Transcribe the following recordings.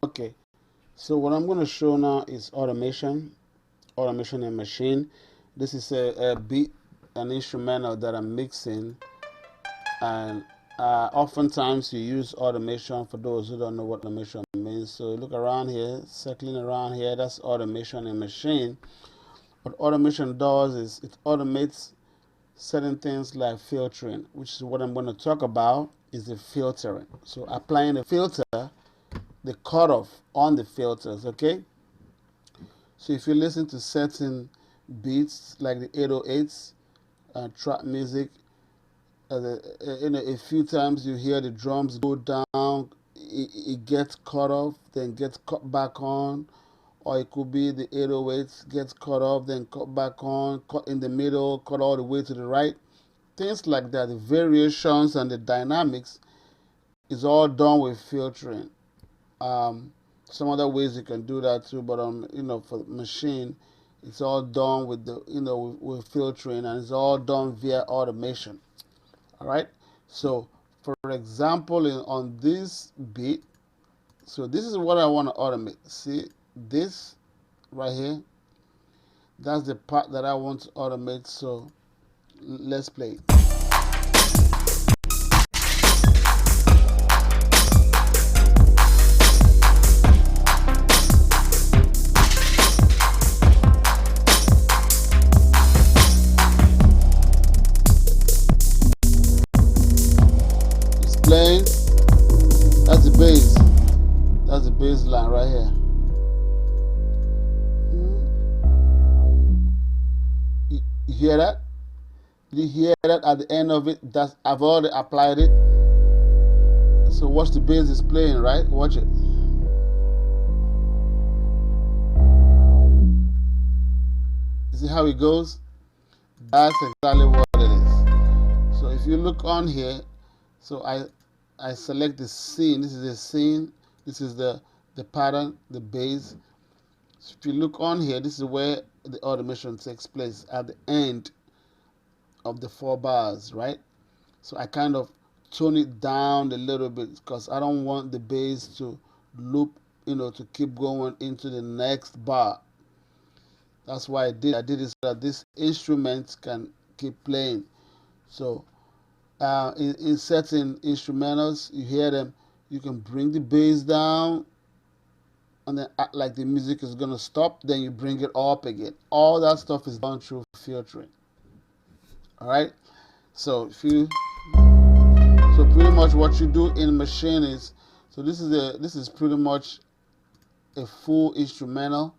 Okay, so what I'm going to show now is automation in Maschine. This is a beat, an instrumental that I'm mixing, and oftentimes you use automation. For those who don't know what automation means, so look around here, circling around here, that's automation in Maschine. What automation does is it automates certain things like filtering, which is what I'm going to talk about, is the filtering. So applying a filter, the cutoff on the filters, okay? So if you listen to certain beats like the 808s, trap music, a few times you hear the drums go down, it gets cut off, then gets cut back on, or it could be the 808s gets cut off, then cut back on, cut in the middle, cut all the way to the right. Things like that, the variations and the dynamics is all done with filtering. Some other ways you can do that too, but for the Maschine, it's all done with the with filtering, and it's all done via automation. All right. So for example, on this beat, so this is what I want to automate. See this right here, that's the part that I want to automate. So let's play. It's playing. That's the bass. That's the bass line right here. You hear that? Did you hear that at the end of it? That's, I've already applied it. So watch the bass is playing, right? Watch it. You see how it goes? That's exactly what it is. So if you look on here, so I select the scene. This is the scene. This is the pattern, the bass. So if you look on here, this is where the automation takes place at the end of the 4 bars, right? So I kind of tone it down a little bit because I don't want the bass to loop, to keep going into the next bar. That's why I did it so that this instrument can keep playing. So in certain instrumentals, you hear them, you can bring the bass down and then act like the music is going to stop, then you bring it up again. All that stuff is done through filtering. All right. So so pretty much what you do in Maschine is, so this is pretty much a full instrumental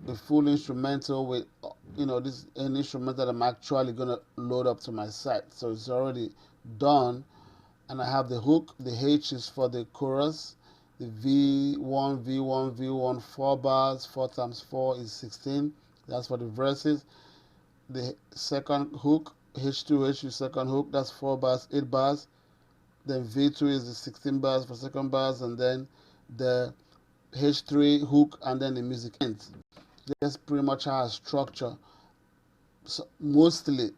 with this an instrument that I'm actually gonna load up to my site. So it's already done, and I have the hook. The H is for the chorus. The V1 4 bars. 4 times 4 is 16. That's for the verses. The second hook, H2 second hook, that's 4 bars, 8 bars. Then V2 is the 16 bars for second bars, and then the H3 hook, and then the music ends. That's pretty much how I structure mostly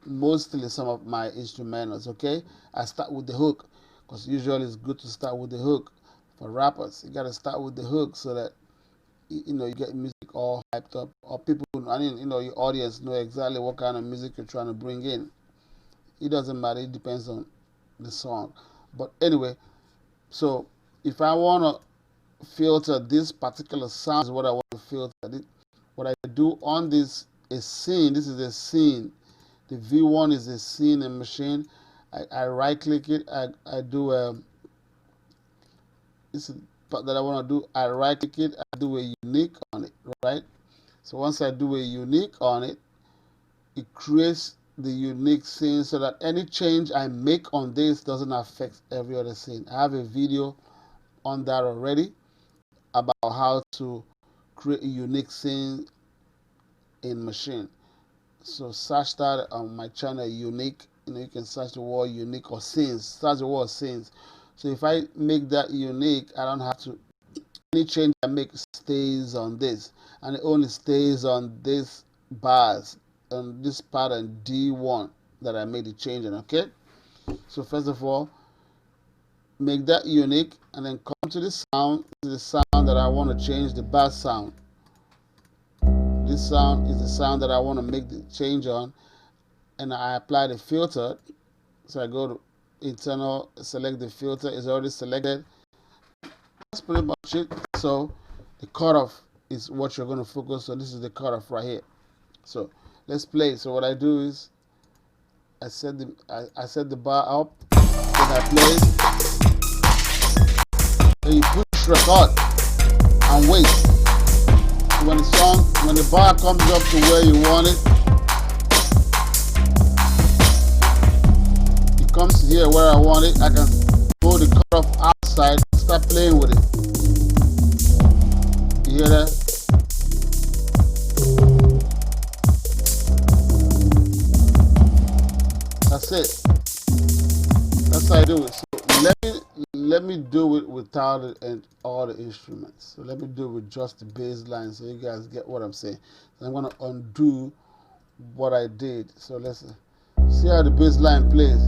some of my instrumentals. Okay, I start with the hook because usually it's good to start with the hook. For rappers, you gotta start with the hook so that you get music all hyped up, or people, your audience know exactly what kind of music you're trying to bring in. It doesn't matter, it depends on the song. But anyway, so if I want to filter this particular sound, is what I want to filter. What I do on this is scene. This is a scene. The V1 is a scene in Maschine. I right click it. I do this is part that I want to do. I right click it. I do a unique on it, right? So once I do a unique on it, it creates the unique scene so that any change I make on this doesn't affect every other scene. I have a video on that already about how to create a unique scene in Maschine. So search that on my channel, unique. You can search the word unique or scenes. Search the word scenes. So if I make that unique, I don't have to. Any change I make stays on this, and it only stays on this bars, on this pattern D1 that I made the change in. Okay. So first of all, make that unique, and then come to the sound. This is the sound that I want to change, the bass sound. This sound is the sound that I want to make the change on, and I apply the filter. So I go to internal, select the filter. It's already selected. That's pretty much it. So the cutoff is what you're going to focus on. This is the cutoff right here. So let's play. So what I do is I set the bar up, then I play, then you push record and wait. So when the bar comes up to where you want it, it comes here where I want it. I can pull the cutoff outside and start playing with it. You hear that? That's it. That's how I do it. So let me do it without it and all the instruments. So let me do it with just the bass line so you guys get what I'm saying. So I'm gonna undo what I did. So let's see how the bass line plays.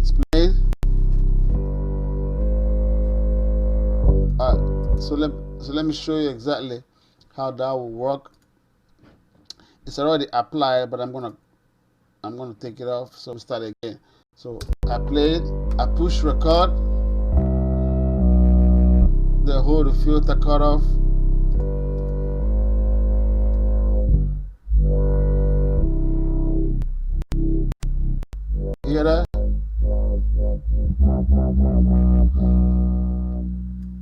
It's playing. So let me show you exactly how that will work. It's already applied, but I'm gonna take it off. So we start again. So I played, I push record, then hold the filter cutoff. You hear that?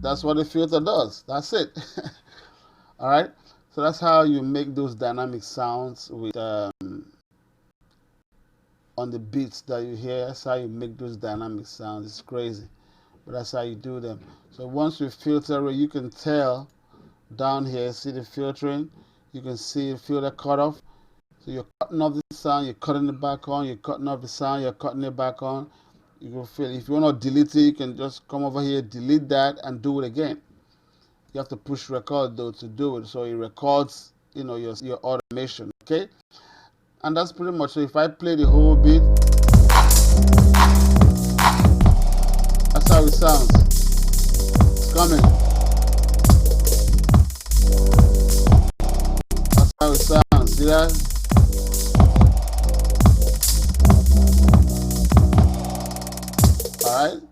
That's what the filter does. That's it. All right. So that's how you make those dynamic sounds with on the beats that you hear. That's how you make those dynamic sounds. It's crazy, but that's how you do them. So once you filter it, you can tell down here, see the filtering. You can see the filter cutoff. So you're cutting off the sound, you're cutting it back on, you're cutting off the sound, you're cutting it back on. You can feel if you want to delete it, you can just come over here, delete that, and do it again. You have to push record though to do it, so it records, you know, your automation. Okay, and that's pretty much. So if I play the whole beat, that's how it sounds. It's coming. That's how it sounds. See that? Alright,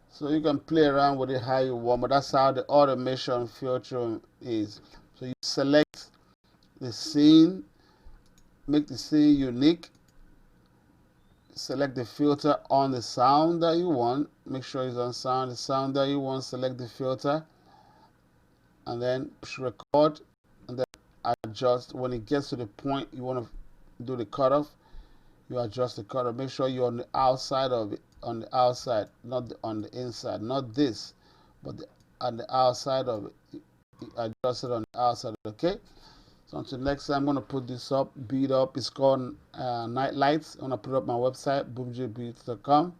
so you can play around with it how you want, but that's how the automation filtering is. So you select the scene, make the scene unique, select the filter on the sound that you want, make sure it's on sound, the sound that you want, select the filter, and then push record, and then adjust. When it gets to the point you want to do the cutoff, you adjust the cutoff. Make sure you're on the outside of it, on the outside, not on the inside, not this, but on the outside of it. You adjust it on the outside. Okay, so until next time, I'm going to put this up, beat up. It's called Night Lights. I'm going to put up my website, boomjbeats.com,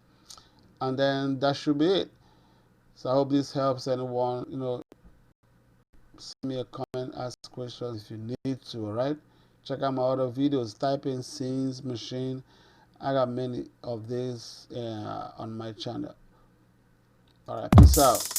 and then that should be it. So I hope this helps anyone. You know, send me a comment, ask questions if you need to. All right, check out my other videos. Type in scenes machine. I got many of these on my channel. All right, peace out.